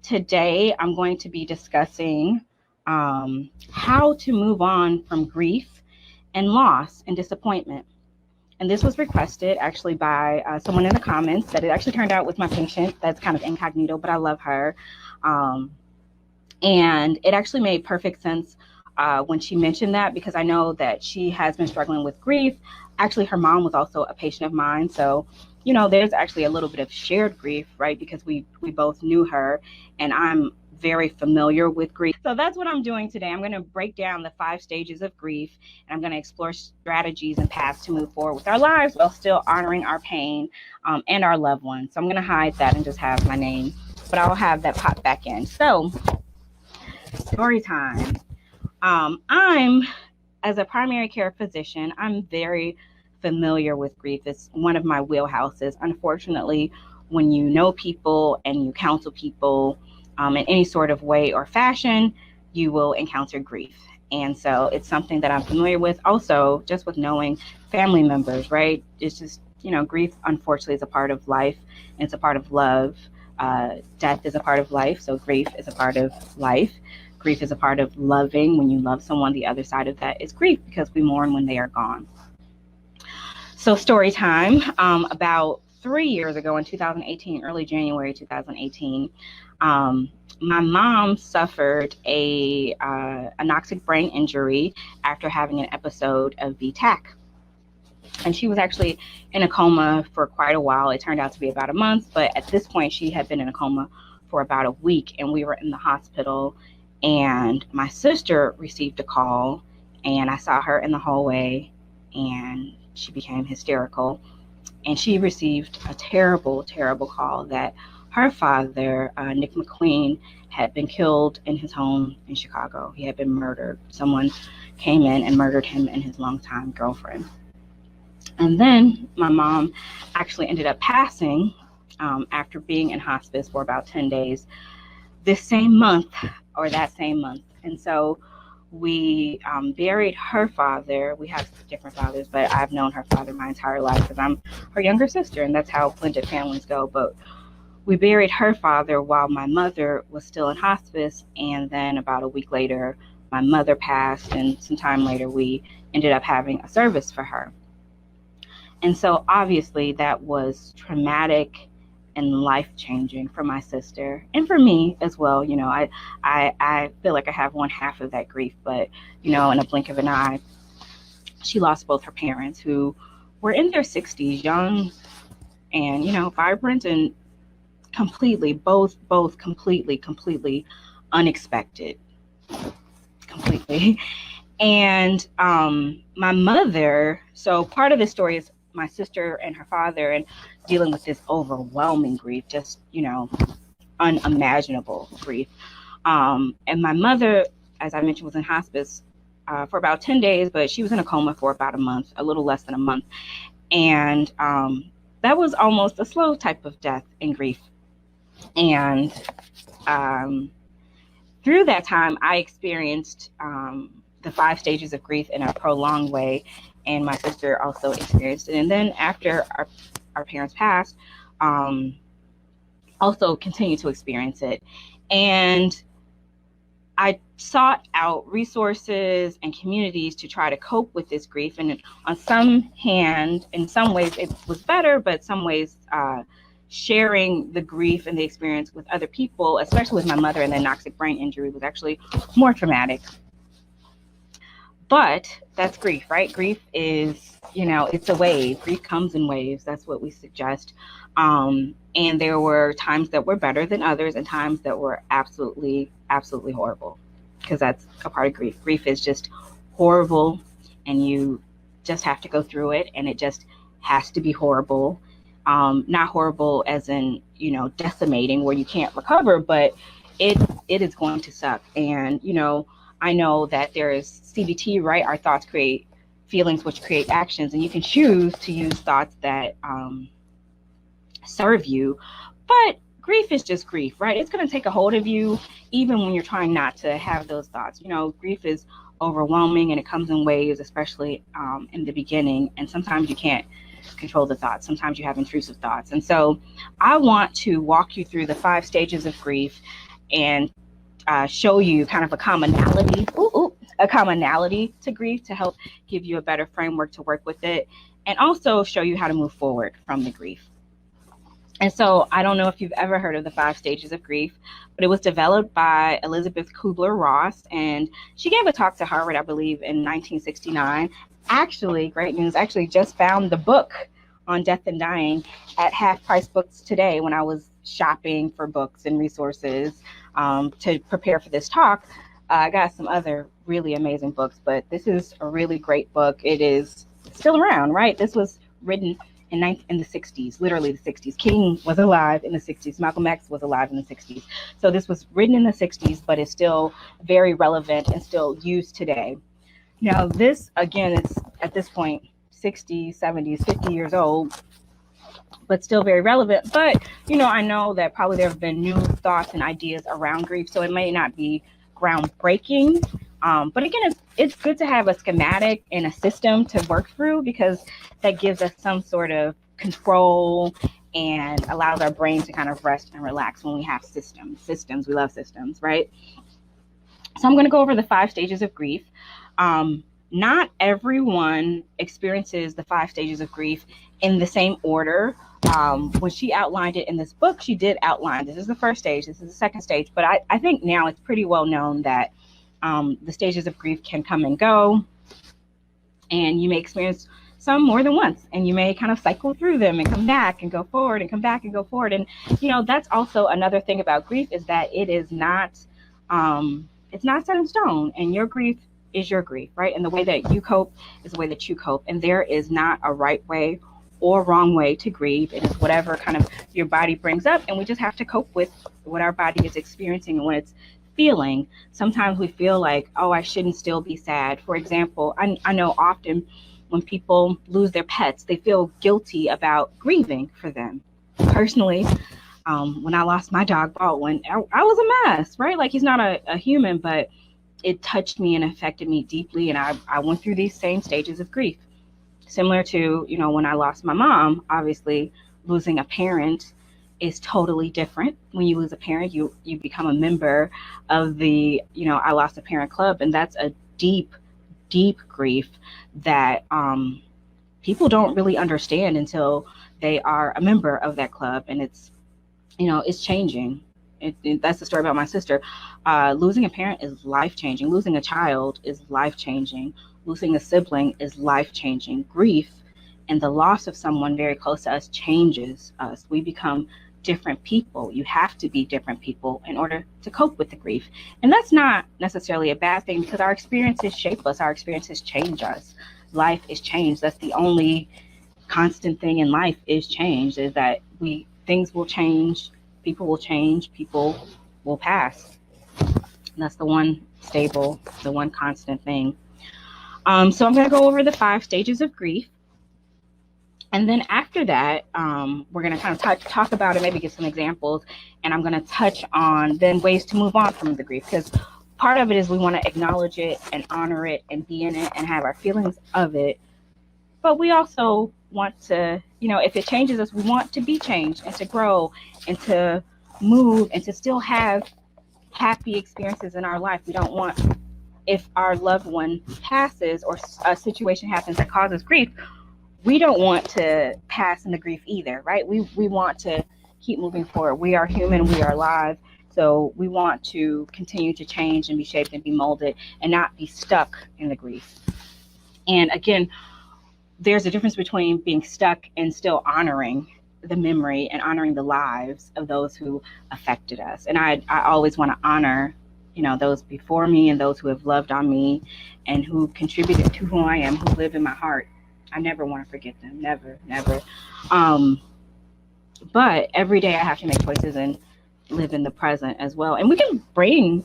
Today, I'm going to be discussing how to move on from grief and loss and disappointment. And this was requested actually by someone in the comments that it actually turned out with my patient that's kind of incognito, but I love her. Um, and it actually made perfect sense when she mentioned that, because I know that she has been struggling with grief. Actually, her mom was also a patient of mine. So, there's actually a little bit of shared grief, right? Because we both knew her, and I'm very familiar with grief. So that's what I'm doing today. I'm going to break down the 5 stages of grief, and I'm going to explore strategies and paths to move forward with our lives while still honoring our pain and our loved ones. So I'm going to hide that and just have my name, but I'll have that pop back in. So, story time. I'm, as a primary care physician, I'm very familiar with grief. It's one of my wheelhouses. Unfortunately, when you know people and you counsel people in any sort of way or fashion, you will encounter grief. And so it's something that I'm familiar with. Also, just with knowing family members, right? It's just, grief, unfortunately, is a part of life, and it's a part of love. Death is a part of life, so grief is a part of life. Grief is a part of loving. When you love someone, the other side of that is grief, because we mourn when they are gone. So story time. About 3 years ago in 2018, early January 2018, my mom suffered a anoxic brain injury after having an episode of VTAC. And she was actually in a coma for quite a while. It turned out to be about a month, but at this point she had been in a coma for about a week, and we were in the hospital, and my sister received a call, and I saw her in the hallway, and she became hysterical, and she received a terrible, terrible call that her father, Nick McQueen, had been killed in his home in Chicago. He had been murdered. Someone came in and murdered him and his longtime girlfriend. And then my mom actually ended up passing after being in hospice for about 10 days this same month, or that same month. And so we buried her father. We have different fathers, but I've known her father my entire life because I'm her younger sister, and that's how blended families go. But we buried her father while my mother was still in hospice, and then about a week later, my mother passed, and some time later, we ended up having a service for her. And so obviously that was traumatic and life-changing for my sister, and for me as well. I feel like I have one half of that grief, but in a blink of an eye, she lost both her parents, who were in their 60s, young and vibrant, and both completely unexpected, completely. And my mother, so part of the story is my sister and her father, and dealing with this overwhelming grief, just unimaginable grief. And my mother, as I mentioned, was in hospice for about 10 days, but she was in a coma for about a month, a little less than a month. And that was almost a slow type of death and grief. And through that time, I experienced the 5 stages of grief in a prolonged way, and my sister also experienced it. And then after our parents passed, also continued to experience it. And I sought out resources and communities to try to cope with this grief. And on some hand, in some ways it was better, but some ways sharing the grief and the experience with other people, especially with my mother and the anoxic brain injury, was actually more traumatic. But that's grief, right? Grief is, it's a wave. Grief comes in waves. That's what we suggest. And there were times that were better than others, and times that were absolutely, absolutely horrible, because that's a part of grief. Grief is just horrible, and you just have to go through it, and it just has to be horrible. Not horrible as in, decimating where you can't recover, but it is going to suck. And, I know that there is CBT, right? Our thoughts create feelings, which create actions, and you can choose to use thoughts that serve you. But grief is just grief, right? It's going to take a hold of you, even when you're trying not to have those thoughts. Grief is overwhelming, and it comes in waves, especially in the beginning. And sometimes you can't control the thoughts. Sometimes you have intrusive thoughts. And so I want to walk you through the 5 stages of grief and show you kind of a commonality to grief to help give you a better framework to work with it, and also show you how to move forward from the grief. And so I don't know if you've ever heard of the 5 stages of grief, but it was developed by Elizabeth Kubler-Ross, and she gave a talk to Harvard, I believe, in 1969. Actually, great news, actually just found the book on death and dying at Half Price Books today when I was shopping for books and resources to prepare for this talk. I got some other really amazing books, but this is a really great book. It is still around, right? This was written in the 60s, literally the 60s. King was alive in the 60s. Malcolm X was alive in the 60s. So this was written in the 60s, but it's still very relevant and still used today. Now, this, again, it's at this point 60s, 70s, 50 years old, but still very relevant. But, I know that probably there have been new thoughts and ideas around grief, so it may not be groundbreaking. But again, it's good to have a schematic and a system to work through, because that gives us some sort of control and allows our brain to kind of rest and relax when we have systems. We love systems, right? So I'm going to go over the 5 stages of grief. Not everyone experiences the 5 stages of grief in the same order. When she outlined it in this book, she did outline, this is the 1st stage, this is the 2nd stage, but I think now it's pretty well known that the stages of grief can come and go, and you may experience some more than once, and you may kind of cycle through them and come back and go forward and come back and go forward. And that's also another thing about grief, is that it is not it's not set in stone, and your grief is your grief, right? And the way that you cope is the way that you cope, and there is not a right way or wrong way to grieve. It is whatever kind of your body brings up, and we just have to cope with what our body is experiencing and what it's feeling. Sometimes we feel like, oh, I shouldn't still be sad. For example, I know often when people lose their pets, they feel guilty about grieving for them. Personally, when I lost my dog Baldwin, I was a mess, right? Like, he's not a human, but it touched me and affected me deeply, and I went through these same stages of grief. Similar to, when I lost my mom, obviously losing a parent is totally different. When you lose a parent, you become a member of the, I lost a parent club, and that's a deep, deep grief that people don't really understand until they are a member of that club, and it's changing. That's the story about my sister. Losing a parent is life-changing. Losing a child is life-changing. Losing a sibling is life-changing. Grief and the loss of someone very close to us changes us. We become different people. You have to be different people in order to cope with the grief. And that's not necessarily a bad thing, because our experiences shape us. Our experiences change us. Life is change. That's the only constant thing in life, is change, is that things will change, people will change, people will pass. And that's the one stable, the one constant thing. So I'm going to go over the 5 stages of grief. And then after that, we're going to kind of talk about it, maybe give some examples, and I'm going to touch on then ways to move on from the grief, because part of it is we want to acknowledge it and honor it and be in it and have our feelings of it. But we also want to, if it changes us, we want to be changed and to grow and to move and to still have happy experiences in our life. We don't want, if our loved one passes or a situation happens that causes grief, we don't want to pass in the grief either, right? We want to keep moving forward. We are human, we are alive. So we want to continue to change and be shaped and be molded and not be stuck in the grief. And again, there's a difference between being stuck and still honoring the memory and honoring the lives of those who affected us. And I always want to honor, those before me and those who have loved on me and who contributed to who I am, who live in my heart. I never want to forget them. Never. But every day I have to make choices and live in the present as well. And we can bring,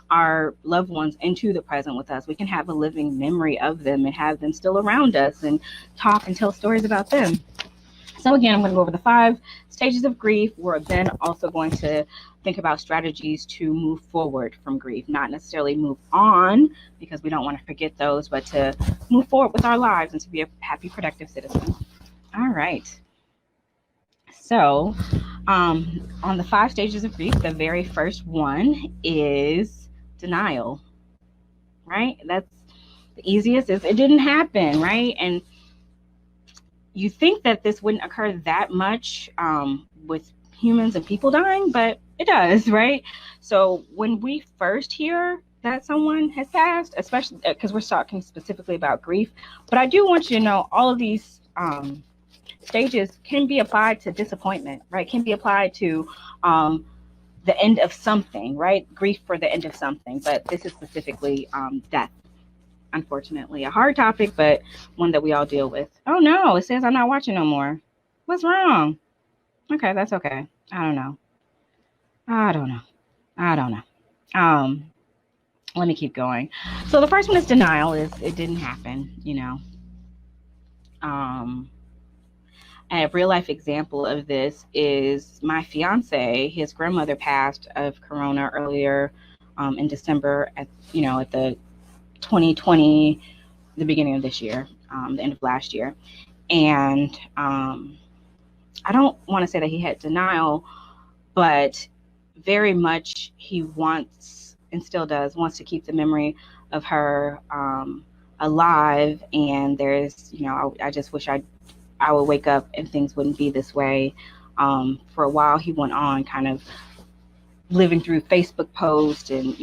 our loved ones into the present with us. We can have a living memory of them and have them still around us and talk and tell stories about them. So again, I'm going to go over the 5 stages of grief. We're then also going to think about strategies to move forward from grief, not necessarily move on because we don't want to forget those, but to move forward with our lives and to be a happy, productive citizen. All right. So, on the 5 stages of grief, the very first one is denial, right? That's the easiest. It didn't happen, right? And you think that this wouldn't occur that much with humans and people dying, but it does, right? So when we first hear that someone has passed, especially because we're talking specifically about grief, but I do want you to know all of these stages can be applied to disappointment, right? Can be applied to the end of something, right? Grief for the end of something, but this is specifically death. Unfortunately, a hard topic, but one that we all deal with. Oh no, it says I'm not watching no more. What's wrong? Okay, that's okay. I don't know. Let me keep going. So the first one is denial. Is it didn't happen, you know. A real life example of this is my fiance. His grandmother passed of corona earlier in December at the 2020, the beginning of this year, the end of last year. And I don't want to say that he had denial, but very much he wants, and still does, wants to keep the memory of her alive. And there's, I just wish I would wake up and things wouldn't be this way. For a while, he went on kind of living through Facebook posts and,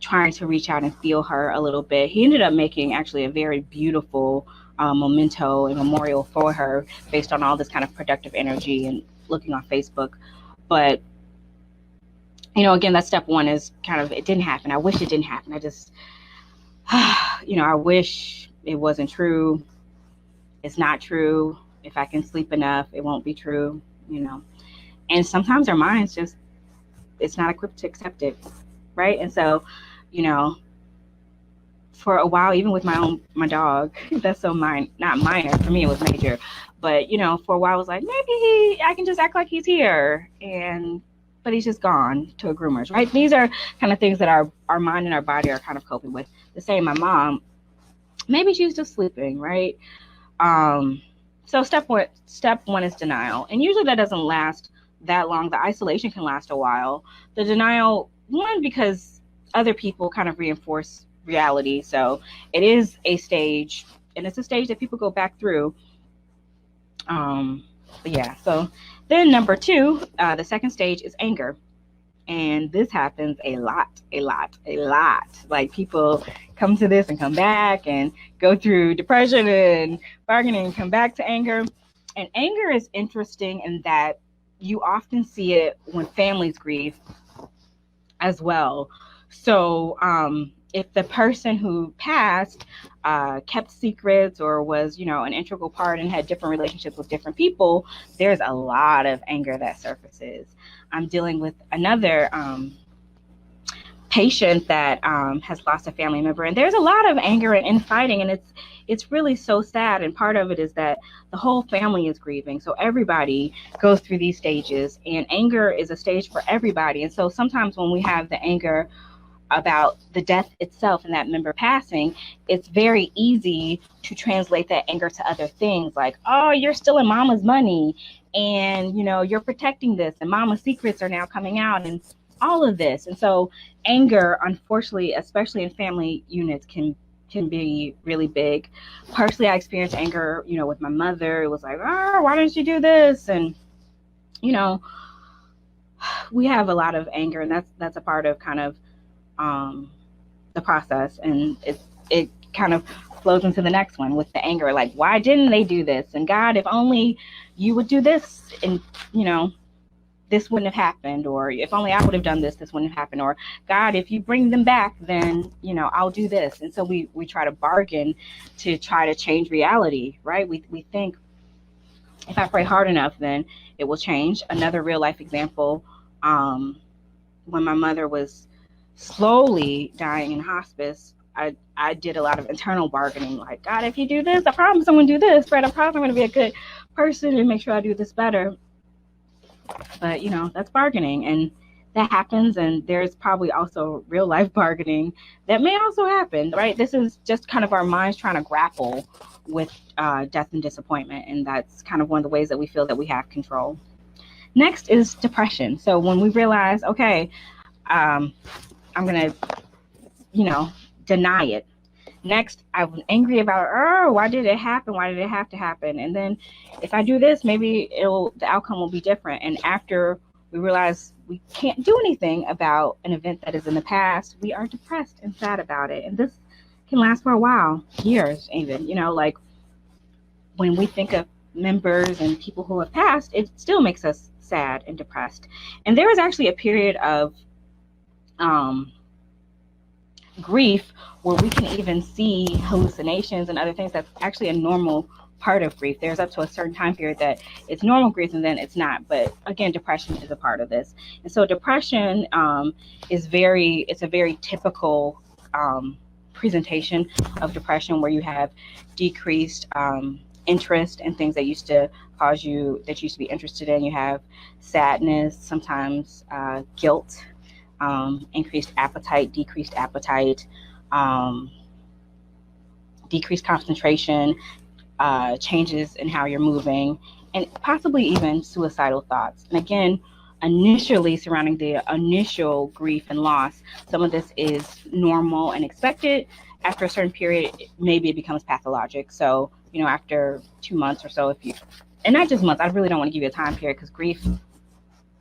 trying to reach out and feel her a little bit. He ended up making actually a very beautiful memento and memorial for her based on all this kind of productive energy and looking on Facebook. But, again, that step one is kind of, it didn't happen. I wish it didn't happen. I just, I wish it wasn't true. It's not true. If I can sleep enough, it won't be true, And sometimes our minds just, it's not equipped to accept it, right? And so, for a while, even with my dog, that's so not minor. For me, it was major. But, for a while, I was like, maybe I can just act like he's here. But he's just gone to a groomer's, right? These are kind of things that our mind and our body are kind of coping with. The same, my mom, maybe she's just sleeping, right? So step one is denial. And usually that doesn't last that long. The isolation can last a while. The denial, one, because other people kind of reinforce reality. So it is a stage, and it's a stage that people go back through. Yeah. So then number 2, the second stage is anger. And this happens a lot. Like people come to this and come back and go through depression and bargaining and come back to anger. And anger is interesting in that you often see it when families grieve as well. So if the person who passed kept secrets or was, an integral part and had different relationships with different people, there's a lot of anger that surfaces. I'm dealing with another patient that has lost a family member, and there's a lot of anger and infighting, and it's really so sad. And part of it is that the whole family is grieving, so everybody goes through these stages, and anger is a stage for everybody. And so sometimes when we have the anger about the death itself and that member passing, it's very easy to translate that anger to other things like, oh, you're stealing mama's money, and you're protecting this, and mama's secrets are now coming out, and all of this. And so anger, unfortunately, especially in family units, can be really big. Partially, I experienced anger, with my mother. It was like, oh, why didn't you do this? And we have a lot of anger, and that's a part of kind of the process, and it kind of flows into the next one with the anger, like, why didn't they do this? And God, if only you would do this, and this wouldn't have happened, or if only I would have done this wouldn't have happened, or God, if you bring them back, then I'll do this. And so we try to bargain to try to change reality, right? We think if I pray hard enough, then it will change. Another real life example, when my mother was slowly dying in hospice, I did a lot of internal bargaining, like, God, if you do this, I promise I'm going to do this, right? I promise I'm going to be a good person and make sure I do this better. But, that's bargaining. And that happens, and there's probably also real life bargaining that may also happen, right? This is just kind of our minds trying to grapple with death and disappointment, and that's kind of one of the ways that we feel that we have control. Next is depression. So when we realize, okay, I'm gonna, deny it. Next, I was angry about, oh, why did it happen? Why did it have to happen? And then if I do this, maybe the outcome will be different. And after we realize we can't do anything about an event that is in the past, we are depressed and sad about it. And this can last for a while, years even, like when we think of members and people who have passed, it still makes us sad and depressed. And there was actually a period of grief where we can even see hallucinations and other things. That's actually a normal part of grief. There's up to a certain time period that it's normal grief and then it's not. But again, depression is a part of this. And so depression it's a very typical presentation of depression, where you have decreased interest in things that used to be interested in. You have sadness, sometimes guilt, increased appetite, decreased appetite, decreased concentration, changes in how you're moving, and possibly even suicidal thoughts. And again, initially surrounding the initial grief and loss, some of this is normal and expected. After a certain period, maybe it becomes pathologic. So, after 2 months or so, and not just months, I really don't want to give you a time period, because grief,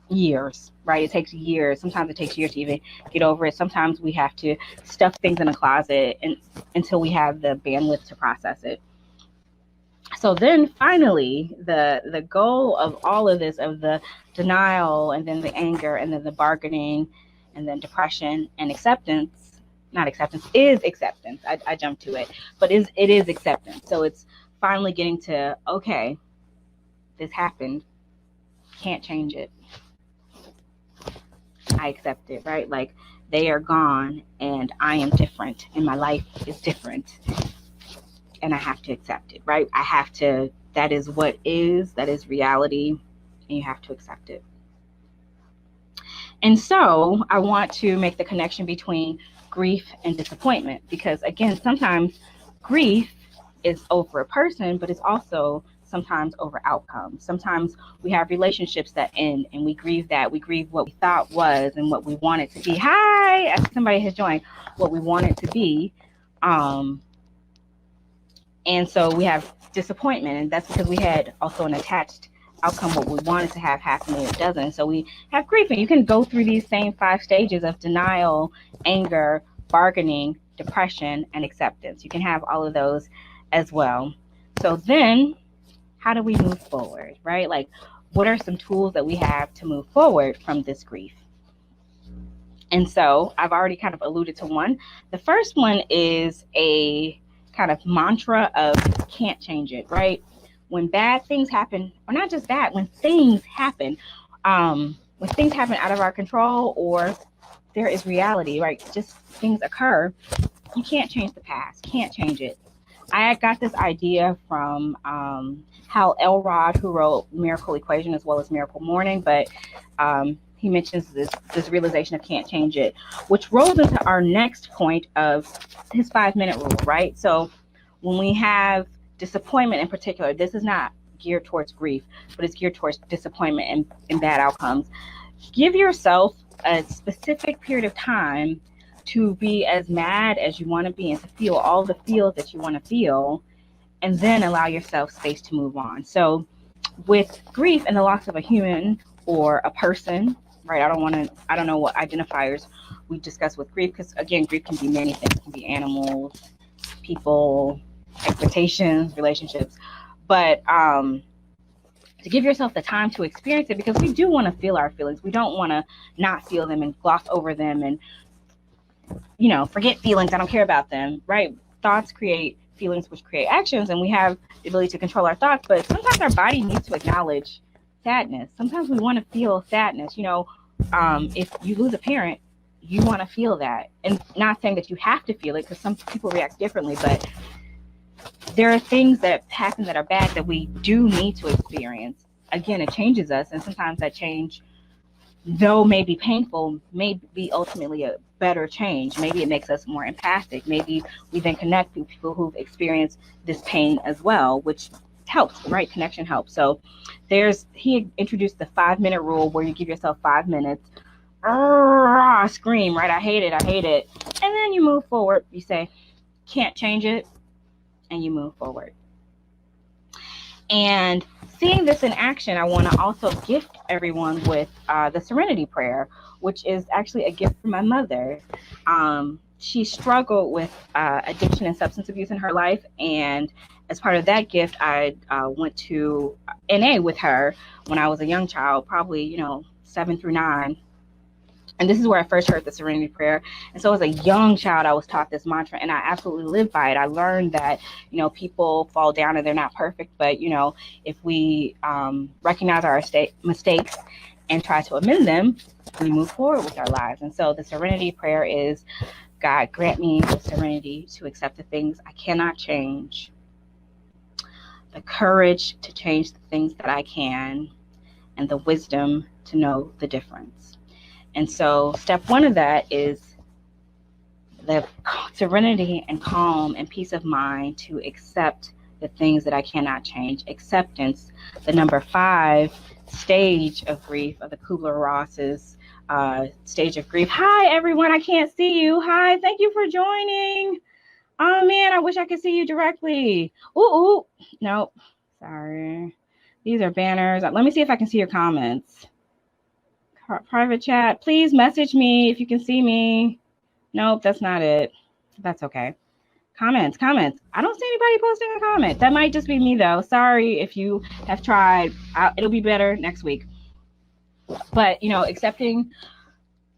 years, right? It takes years. Sometimes it takes years to even get over it. Sometimes we have to stuff things in a closet until we have the bandwidth to process it. So then finally, the goal of all of this, of the denial and then the anger and then the bargaining and then depression and acceptance, not acceptance, is acceptance. I jumped to it, but it is acceptance. So it's finally getting to, okay, this happened, can't change it. I accept it, right? Like, they are gone and I am different and my life is different. And I have to accept it, right? That is what is, that is reality, and you have to accept it. And so I want to make the connection between grief and disappointment, because again, sometimes grief is over a person, but it's also sometimes over outcomes. Sometimes we have relationships that end and we grieve that. We grieve what we thought was and what we want it to be. Hi, somebody has joined. What we want it to be. And so we have disappointment, and that's because we had also an attached outcome, what we wanted to have happen, and it doesn't. So we have grief, and you can go through these same 5 stages of denial, anger, bargaining, depression, and acceptance. You can have all of those as well. So then, how do we move forward, right? Like, what are some tools that we have to move forward from this grief? And so I've already kind of alluded to one. The first one is a kind of mantra of can't change it, right? When bad things happen, or not just that, when things happen out of our control, or there is reality, right? Just things occur. You can't change the past, can't change it. I got this idea from Hal Elrod, who wrote Miracle Equation as well as Miracle Morning, but he mentions this realization of can't change it, which rolls into our next point of his 5-minute rule, right? So when we have disappointment in particular, this is not geared towards grief, but it's geared towards disappointment and bad outcomes. Give yourself a specific period of time to be as mad as you want to be and to feel all the feels that you want to feel, and then allow yourself space to move on. So with grief and the loss of a human or a person, right? I don't know what identifiers we discuss with grief, because again, grief can be many things. It can be animals, people, expectations, relationships. But to give yourself the time to experience it, because we do want to feel our feelings. We don't want to not feel them and gloss over them and, forget feelings. I don't care about them, right? Thoughts create feelings, which create actions, and we have the ability to control our thoughts. But sometimes our body needs to acknowledge sadness. Sometimes we want to feel sadness. If you lose a parent, you want to feel that. And not saying that you have to feel it, because some people react differently, but there are things that happen that are bad that we do need to experience. Again, it changes us, and sometimes that change though may be painful, may be ultimately a better change. Maybe it makes us more empathic. Maybe we then connect with people who've experienced this pain as well, which helps, right? Connection helps. So he introduced the 5-minute rule where you give yourself 5 minutes. Scream, right? I hate it. And then you move forward. You say, can't change it. And you move forward. And seeing this in action, I want to also gift everyone with the Serenity Prayer, which is actually a gift from my mother. She struggled with addiction and substance abuse in her life. And as part of that gift, I went to NA with her when I was a young child, probably, 7 through 9. And this is where I first heard the Serenity Prayer. And so as a young child, I was taught this mantra, and I absolutely lived by it. I learned that, people fall down and they're not perfect. But, if we recognize our mistakes and try to amend them, we move forward with our lives. And so the Serenity Prayer is, God, grant me the serenity to accept the things I cannot change, the courage to change the things that I can, and the wisdom to know the difference. And so step 1 of that is the serenity and calm and peace of mind to accept the things that I cannot change. Acceptance, the number 5 stage of grief, of the Kubler-Ross's stage of grief. Hi, everyone. I can't see you. Hi, thank you for joining. Oh, man, I wish I could see you directly. Ooh, nope. Sorry. These are banners. Let me see if I can see your comments. Private chat, please message me if you can see me. Nope, that's not it. That's okay. Comments. I don't see anybody posting a comment. That might just be me, though. Sorry if you have tried. It'll be better next week. But, accepting,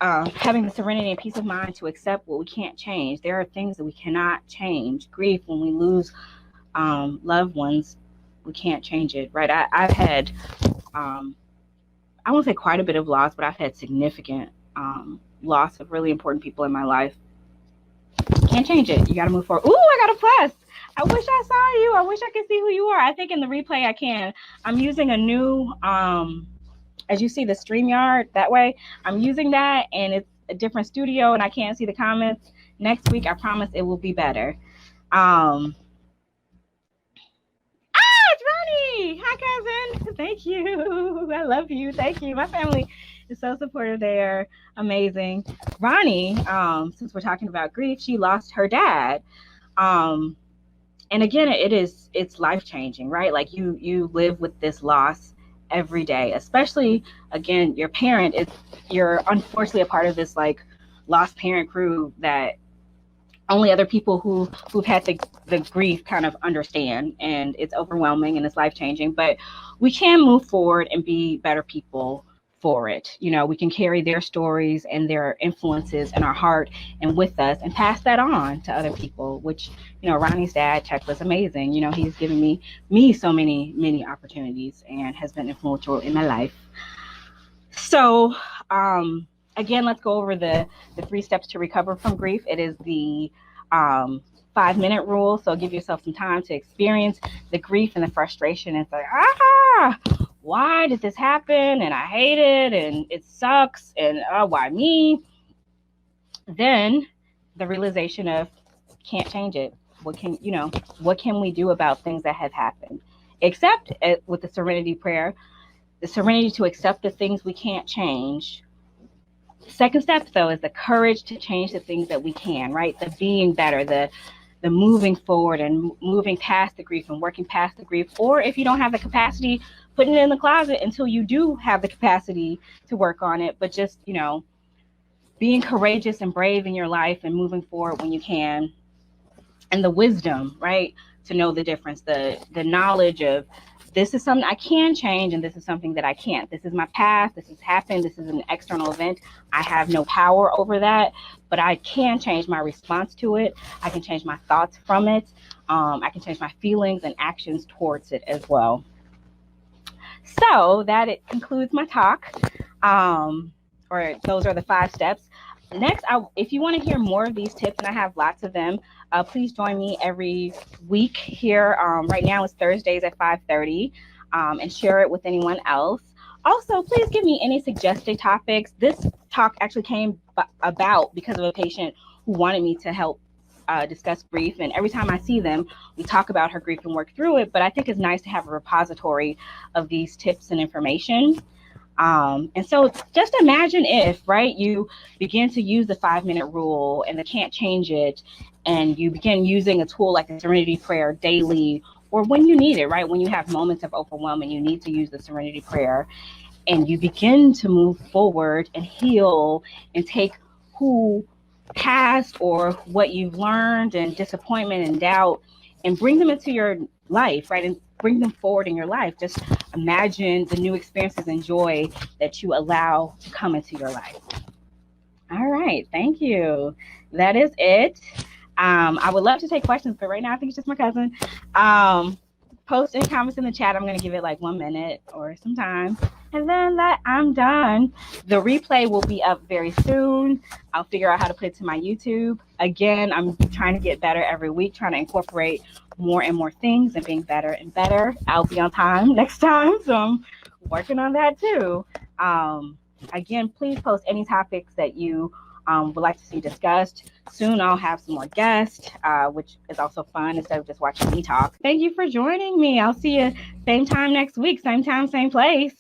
having the serenity and peace of mind to accept what we can't change. There are things that we cannot change. Grief, when we lose loved ones, we can't change it, right? I've had... I won't say quite a bit of loss, but I've had significant loss of really important people in my life. Can't change it. You got to move forward. Ooh, I got a plus. I wish I saw you. I wish I could see who you are. I think in the replay I can. I'm using a new, as you see the StreamYard that way, I'm using that, and it's a different studio, and I can't see the comments. Next week, I promise it will be better. Ronnie! Hi, cousin. Thank you. I love you. Thank you. My family is so supportive. They're amazing. Ronnie, since we're talking about grief, she lost her dad. And again, it's life-changing, right? Like you live with this loss every day, especially, again, your parent you're unfortunately a part of this like lost parent crew that only other people who've had the grief kind of understand, and it's overwhelming and it's life-changing, but we can move forward and be better people for it. We can carry their stories and their influences in our heart and with us and pass that on to other people, which, Ronnie's dad, Chuck, was amazing. He's given me so many opportunities and has been influential in my life. So, again, let's go over the 3 steps to recover from grief. It is the 5-minute rule. So give yourself some time to experience the grief and the frustration and say, why did this happen? And I hate it and it sucks and why me? Then the realization of can't change it. What can we do about things that have happened? Except with the Serenity Prayer, the serenity to accept the things we can't change. Second step, though, is the courage to change the things that we can, right? The being better, the moving forward and moving past the grief and working past the grief. Or if you don't have the capacity, putting it in the closet until you do have the capacity to work on it. But just, being courageous and brave in your life and moving forward when you can. And the wisdom, right? To know the difference, the knowledge of this is something I can change and this is something that I can't. This is my past. This has happened. This is an external event. I have no power over that, but I can change my response to it. I can change my thoughts from it. I can change my feelings and actions towards it as well. So it concludes my talk. Or those are the 5 steps. Next, if you want to hear more of these tips, and I have lots of them, please join me every week here. Right now it's Thursdays at 5:30, and share it with anyone else. Also, please give me any suggested topics. This talk actually came about because of a patient who wanted me to help discuss grief. And every time I see them, we talk about her grief and work through it. But I think it's nice to have a repository of these tips and information. And so just imagine if, right, you begin to use the 5-minute rule and they can't change it, and you begin using a tool like the Serenity Prayer daily, or when you need it, right, when you have moments of overwhelm and you need to use the Serenity Prayer, and you begin to move forward and heal and take who passed or what you've learned and disappointment and doubt and bring them into your life, right, and bring them forward in your life. Just imagine the new experiences and joy that you allow to come into your life. All right, thank you. That is it. I would love to take questions, but right now I think it's just my cousin. Post any comments in the chat. I'm going to give it like 1 minute or some time, and then I'm done. The replay will be up very soon. I'll figure out how to put it to my YouTube. Again, I'm trying to get better every week, trying to incorporate more and more things and being better and better. I'll be on time next time, so I'm working on that too. Again, please post any topics that you would like to see discussed. Soon I'll have some more guests, which is also fun instead of just watching me talk. Thank you for joining me. I'll see you same time next week, same time, same place.